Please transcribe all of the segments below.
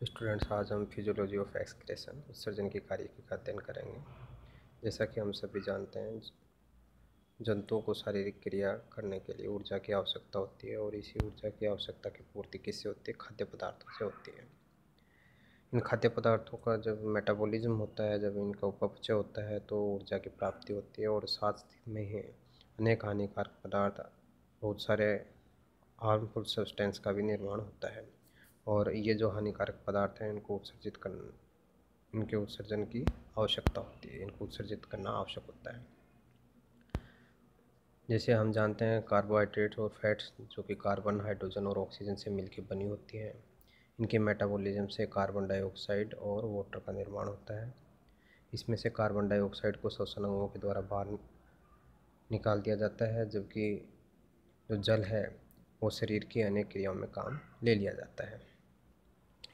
Students, आज हम physiology of excretion उत्सर्जन के कार्य का अध्ययन करेंगे। जैसा कि हम सभी जानते हैं, जंतुओं को शारीरिक क्रिया करने के लिए ऊर्जा की आवश्यकता होती है और इसी ऊर्जा की आवश्यकता की पूर्ति किससे होती है? खाद्य पदार्थों से होती है। इन खाद्य पदार्थों का जब मेटाबॉलिज्म होता है, जब इनका उपचय होता है तो ऊर्जा की प्राप्ति होती है और साथ में ही अनेक हानिकारक पदार्थ, बहुत सारे हार्मफुल सब्सटेंस का भी निर्माण होता है। और ये जो हानिकारक पदार्थ हैं इनके उत्सर्जन की आवश्यकता होती है, इनको उत्सर्जित करना आवश्यक होता है। जैसे हम जानते हैं, कार्बोहाइड्रेट और फैट्स जो कि कार्बन, हाइड्रोजन और ऑक्सीजन से मिलकर बनी होती हैं, इनके मेटाबॉलिज्म से कार्बन डाइऑक्साइड और वाटर का निर्माण होता है। इसमें से कार्बन डाइऑक्साइड को श्वसन अंगों के द्वारा बाहर निकाल दिया जाता है, जबकि जो जल है वो शरीर की अनेक क्रियाओं में काम ले लिया जाता है।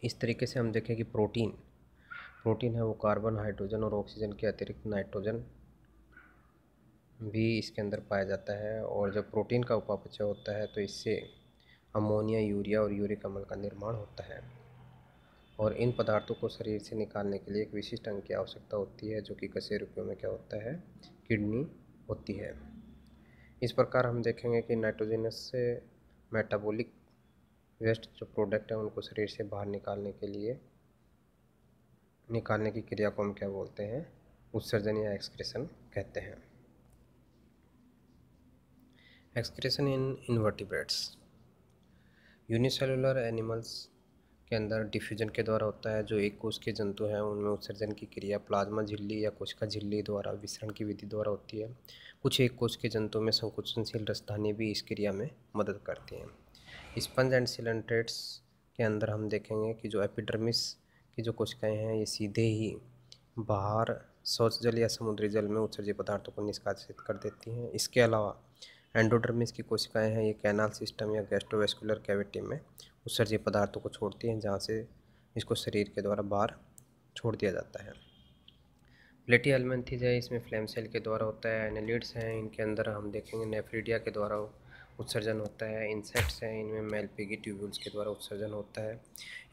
इस तरीके से हम देखें कि प्रोटीन है वो कार्बन, हाइड्रोजन और ऑक्सीजन के अतिरिक्त नाइट्रोजन भी इसके अंदर पाया जाता है। और जब प्रोटीन का उपापचय होता है तो इससे अमोनिया, यूरिया और यूरिक अम्ल का निर्माण होता है। और इन पदार्थों को शरीर से निकालने के लिए एक विशिष्ट अंग की आवश्यकता होती है, जो कि कशेरुकियों में क्या होता है? किडनी होती है। इस प्रकार हम देखेंगे कि नाइट्रोजनस से मेटाबॉलिक वेस्ट जो प्रोडक्ट है उनको शरीर से बाहर निकालने की क्रिया को हम क्या बोलते हैं? उत्सर्जन या एक्सक्रेशन कहते हैं। एक्सक्रेशन इन इनवर्टिब्रेट्स, यूनिसेलुलर एनिमल्स के अंदर डिफ्यूजन के द्वारा होता है। जो एक कोश के जंतु हैं उनमें उत्सर्जन की क्रिया प्लाज्मा झिल्ली या कोशिका झिल्ली द्वारा विसरण की विधि द्वारा होती है। कुछ एक कोश के जंतुओं में संकुचनशील रसधानी भी इस क्रिया में मदद करती हैं। स्पंज एंड सिलेंट्रेट्स के अंदर हम देखेंगे कि जो एपिडर्मिस की जो कोशिकाएं हैं ये सीधे ही बाहर शौच जल या समुद्री जल में उत्सर्जित पदार्थों को निष्कासित कर देती हैं। इसके अलावा एंडोडर्मिस की कोशिकाएं हैं, ये कैनाल सिस्टम या गैस्ट्रोवेस्कुलर कैविटी में उत्सर्जित पदार्थों को छोड़ती हैं, जहाँ से इसको शरीर के द्वारा बाहर छोड़ दिया जाता है। प्लेटिहेल्मिन्थेस है, इसमें फ्लेम सेल के द्वारा होता है। एनेलिड्स हैं, इनके अंदर हम देखेंगे नेफ्रिडिया के द्वारा उत्सर्जन होता है। इंसेक्ट्स हैं, इनमें मेलपिगी ट्यूब्यूल्स के द्वारा उत्सर्जन होता है।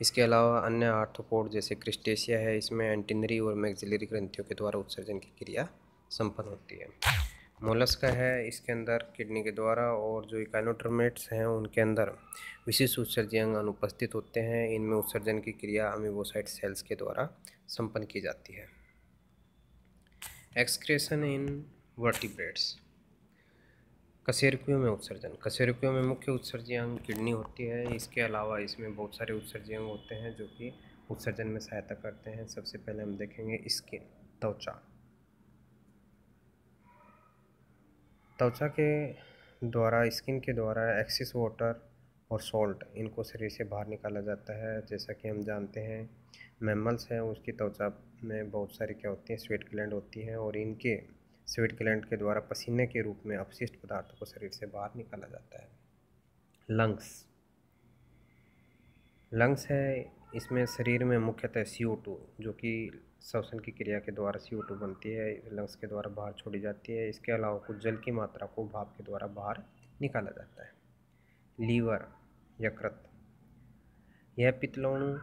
इसके अलावा अन्य आर्थ्रोपोड जैसे क्रिस्टेशिया है, इसमें एंटिनरी और मैक्सिलरी ग्रंथियों के द्वारा उत्सर्जन की क्रिया संपन्न होती है। मोलस्का है, इसके अंदर किडनी के द्वारा, और जो इकाइनोडर्मेट्स हैं उनके अंदर विशिष्ट उत्सर्जी अंग अनुपस्थित होते हैं। इनमें उत्सर्जन की क्रिया अमीबोसाइट सेल्स के द्वारा संपन्न की जाती है। एक्सक्रेशन इन वर्टिब्रेट्स, कशेरुकियों में उत्सर्जन। कशेरुकियों में मुख्य उत्सर्जी अंग किडनी होती है। इसके अलावा इसमें बहुत सारे उत्सर्जी अंग होते हैं जो कि उत्सर्जन में सहायता करते हैं। सबसे पहले हम देखेंगे स्किन, त्वचा के द्वारा, स्किन के द्वारा एक्सेस वाटर और सॉल्ट इनको शरीर से बाहर निकाला जाता है। जैसा कि हम जानते हैं, मैमल्स हैं उसकी त्वचा में बहुत सारी क्या होती हैं? स्वेट ग्लैंड होती हैं, और इनके स्वेट ग्लैंड के द्वारा पसीने के रूप में अपशिष्ट पदार्थों को शरीर से बाहर निकाला जाता है। लंग्स है, इसमें शरीर में मुख्यतः CO2 जो कि श्वसन की क्रिया के द्वारा CO2 बनती है, लंग्स के द्वारा बाहर छोड़ी जाती है। इसके अलावा कुछ जल की मात्रा को भाप के द्वारा बाहर निकाला जाता है। लीवर, यकृत, यह पित्तलणु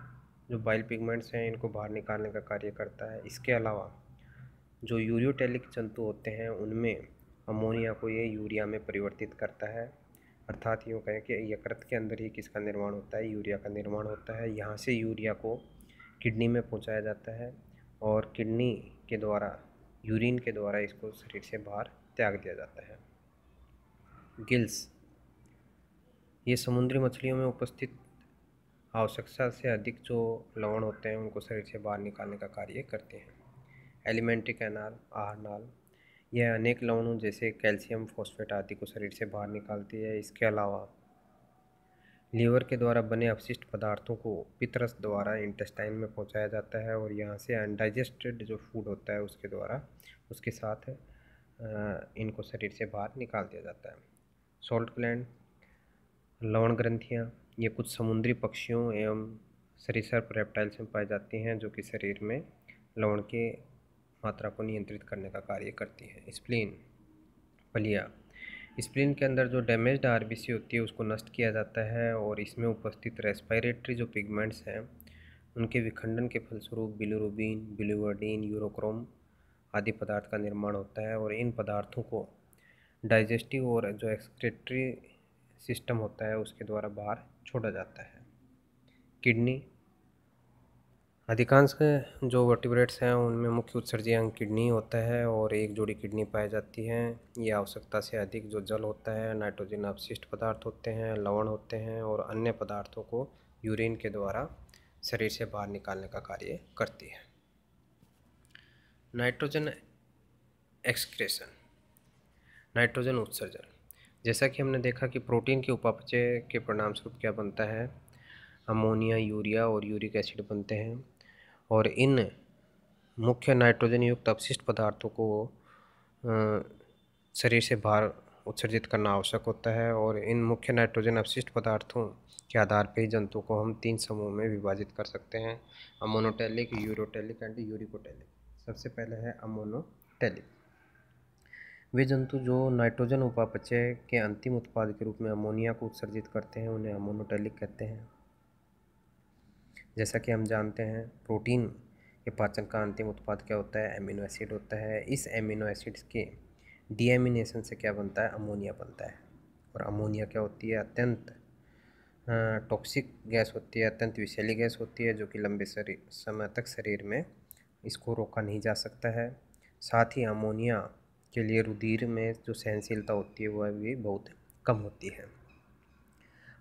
जो बाइल पिगमेंट्स हैं इनको बाहर निकालने का कार्य करता है। इसके अलावा जो यूरियोटेलिक जंतु होते हैं उनमें अमोनिया को ये यूरिया में परिवर्तित करता है। अर्थात यूँ कहें कि यकृत के अंदर ही किसका निर्माण होता है? यूरिया का निर्माण होता है। यहाँ से यूरिया को किडनी में पहुँचाया जाता है और किडनी के द्वारा, यूरिन के द्वारा इसको शरीर से बाहर त्याग दिया जाता है। गिल्स, ये समुद्री मछलियों में उपस्थित आवश्यकता से अधिक जो लवण होते हैं उनको शरीर से बाहर निकालने का कार्य करते हैं। एलिमेंट्री कैनाल, आहार नाल, यह अनेक लवणों जैसे कैल्शियम, फॉस्फेट आदि को शरीर से बाहर निकालती है। इसके अलावा लीवर के द्वारा बने अपशिष्ट पदार्थों को पित्तरस द्वारा इंटेस्टाइन में पहुंचाया जाता है, और यहाँ से अनडाइजेस्टेड जो फूड होता है उसके द्वारा उसके साथ इनको शरीर से बाहर निकाल दिया जाता है। सॉल्ट ग्लैंड, लवण ग्रंथियाँ, ये कुछ समुद्री पक्षियों एवं सरीसृप रेप्टाइल्स में पाई जाती हैं जो कि शरीर में लवण की मात्रा को नियंत्रित करने का कार्य करती है। स्प्लीन, पलिया, स्प्लीन के अंदर जो डैमेज्ड RBC होती है उसको नष्ट किया जाता है, और इसमें उपस्थित रेस्पिरेटरी जो पिगमेंट्स हैं उनके विखंडन के फलस्वरूप बिलिरुबिन, बिलिवर्डिन, यूरोक्रोम आदि पदार्थ का निर्माण होता है और इन पदार्थों को डाइजेस्टिव और जो एक्सक्रीटरी सिस्टम होता है उसके द्वारा बाहर छोड़ा जाता है। किडनी, अधिकांश जो वर्टिब्रेट्स हैं उनमें मुख्य उत्सर्जी अंग किडनी होता है और एक जोड़ी किडनी पाई जाती है। ये आवश्यकता से अधिक जो जल होता है, नाइट्रोजन अपशिष्ट पदार्थ होते हैं, लवण होते हैं और अन्य पदार्थों को यूरिन के द्वारा शरीर से बाहर निकालने का कार्य करती है। नाइट्रोजन एक्सक्रेशन, नाइट्रोजन उत्सर्जन। जैसा कि हमने देखा कि प्रोटीन के उपापचय के परिणामस्वरूप क्या बनता है, अमोनिया, यूरिया और यूरिक एसिड बनते हैं और इन मुख्य नाइट्रोजन युक्त अपशिष्ट पदार्थों को शरीर से बाहर उत्सर्जित करना आवश्यक होता है और इन मुख्य नाइट्रोजन अपशिष्ट पदार्थों के आधार पर ही जंतु को हम 3 समूह में विभाजित कर सकते हैं, अमोनोटेलिक, यूरोटेलिक एंड यूरिकोटेलिक। सबसे पहले है अमोनोटेलिक। वे जंतु जो नाइट्रोजन उपापचय के अंतिम उत्पाद के रूप में अमोनिया को उत्सर्जित करते हैं उन्हें अमोनोटेलिक कहते हैं। जैसा कि हम जानते हैं प्रोटीन के पाचन का अंतिम उत्पाद क्या होता है, एमिनो एसिड होता है। इस एमिनो एसिड्स के डीएमिनेशन से क्या बनता है, अमोनिया बनता है। और अमोनिया क्या होती है, अत्यंत टॉक्सिक गैस होती है, अत्यंत विषैली गैस होती है जो कि लंबे समय तक शरीर में इसको रोका नहीं जा सकता है। साथ ही अमोनिया के लिए रुधिर में जो सहनशीलता होती है वह भी बहुत कम होती है।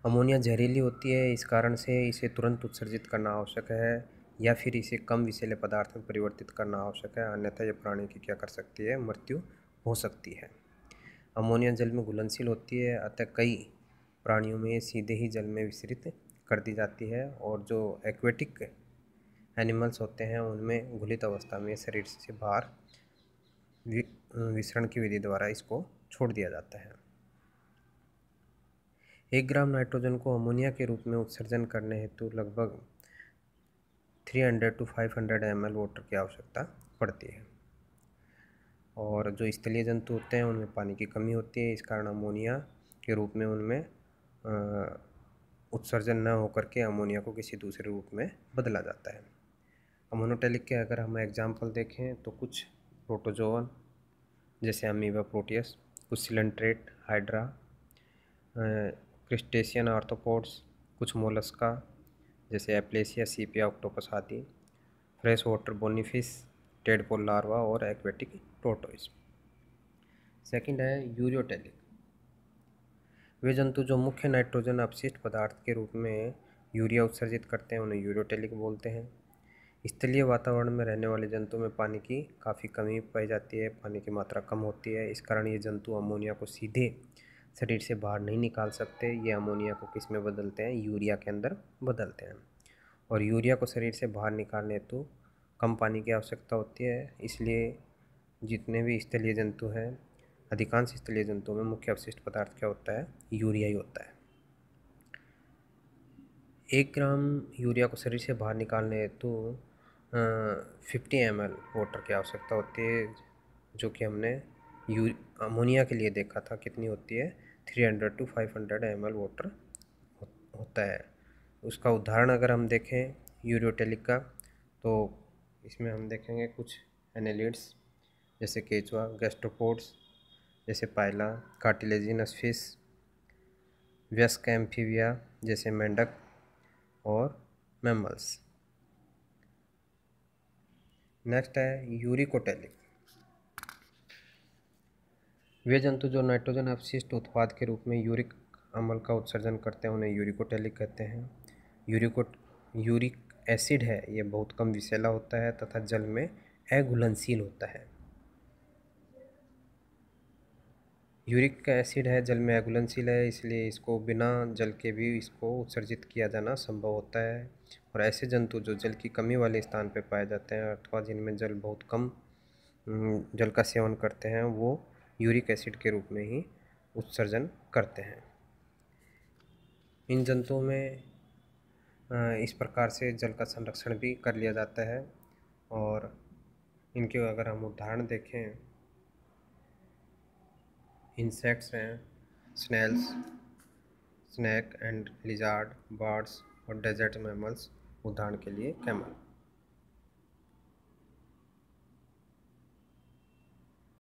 अमोनिया जहरीली होती है, इस कारण से इसे तुरंत उत्सर्जित करना आवश्यक है या फिर इसे कम विषैले पदार्थ में परिवर्तित करना आवश्यक है, अन्यथा यह प्राणी की क्या कर सकती है, मृत्यु हो सकती है। अमोनिया जल में घुलनशील होती है, अतः कई प्राणियों में सीधे ही जल में विसरित कर दी जाती है और जो एक्वेटिक एनिमल्स होते हैं उनमें घुलित अवस्था में शरीर से बाहर विसरण की विधि द्वारा इसको छोड़ दिया जाता है। 1 ग्राम नाइट्रोजन को अमोनिया के रूप में उत्सर्जन करने हेतु लगभग 300 to 500 ml वाटर की आवश्यकता पड़ती है। और जो स्थलीय जंतु होते हैं उनमें पानी की कमी होती है, इस कारण अमोनिया के रूप में उनमें उत्सर्जन न होकर के अमोनिया को किसी दूसरे रूप में बदला जाता है। अमोनोटेलिक के अगर हम एग्जाम्पल देखें तो कुछ प्रोटोजोअन जैसे अमीबा प्रोटियस, कुछ सिलेंट्रेट, हाइड्रा, क्रिस्टेशियन आर्थ्रोपोड्स, कुछ मोलस्का जैसे एप्लेसिया, सीपिया, ऑक्टोपस आदि, fresh water bony fish, tadpole larva और एक्वेटिक टोर्टोइस। सेकंड है यूरियोटेलिक। वे जंतु जो मुख्य नाइट्रोजन अपशिष्ट पदार्थ के रूप में यूरिया उत्सर्जित करते हैं उन्हें यूरियोटेलिक बोलते हैं। स्थलीय वातावरण में रहने वाले जंतु में पानी की काफ़ी कमी पाई जाती है, पानी की मात्रा कम होती है, इस कारण ये जंतु अमोनिया को सीधे शरीर से बाहर नहीं निकाल सकते। ये अमोनिया को किस में बदलते हैं, यूरिया के अंदर बदलते हैं और यूरिया को शरीर से बाहर निकालने हेतु कम पानी की आवश्यकता होती है। इसलिए जितने भी स्थलीय जंतु हैं, अधिकांश स्थलीय जंतुओं में मुख्य अपशिष्ट पदार्थ क्या होता है, यूरिया ही होता है। 1 ग्राम यूरिया को शरीर से बाहर निकालने हेतु 50 ml वाटर की आवश्यकता होती है, जो कि हमने अमोनिया के लिए देखा था कितनी होती है, 300 to 500 ml वाटर होता है। उसका उदाहरण अगर हम देखें यूरियोटेलिक का तो इसमें हम देखेंगे कुछ एनेलिड्स जैसे केचुआ, गैस्ट्रोपोड्स जैसे पाइला, कार्टिलेजिनस फिश, वयस्क एम्फीबिया जैसे मेंढक और मैमल्स। नेक्स्ट है यूरिकोटेलिक। वे जंतु जो नाइट्रोजन अपशिष्ट उत्पाद के रूप में यूरिक अम्ल का उत्सर्जन करते हैं उन्हें यूरिकोटेलिक कहते हैं। यूरिक एसिड है ये बहुत कम विषैला होता है तथा जल में अघुलनशील होता है। यूरिक एसिड है जल में अघुलनशील है, इसलिए इसको बिना जल के भी इसको उत्सर्जित किया जाना संभव होता है। और ऐसे जंतु जो जल की कमी वाले स्थान पर पाए जाते हैं अथवा जिनमें जल बहुत कम जल का सेवन करते हैं वो यूरिक एसिड के रूप में ही उत्सर्जन करते हैं। इन जंतुओं में इस प्रकार से जल का संरक्षण भी कर लिया जाता है और इनके अगर हम उदाहरण देखें, इंसेक्ट्स हैं, snails, snake and lizard, birds और डेजर्ट मैमल्स उदाहरण के लिए कैमल।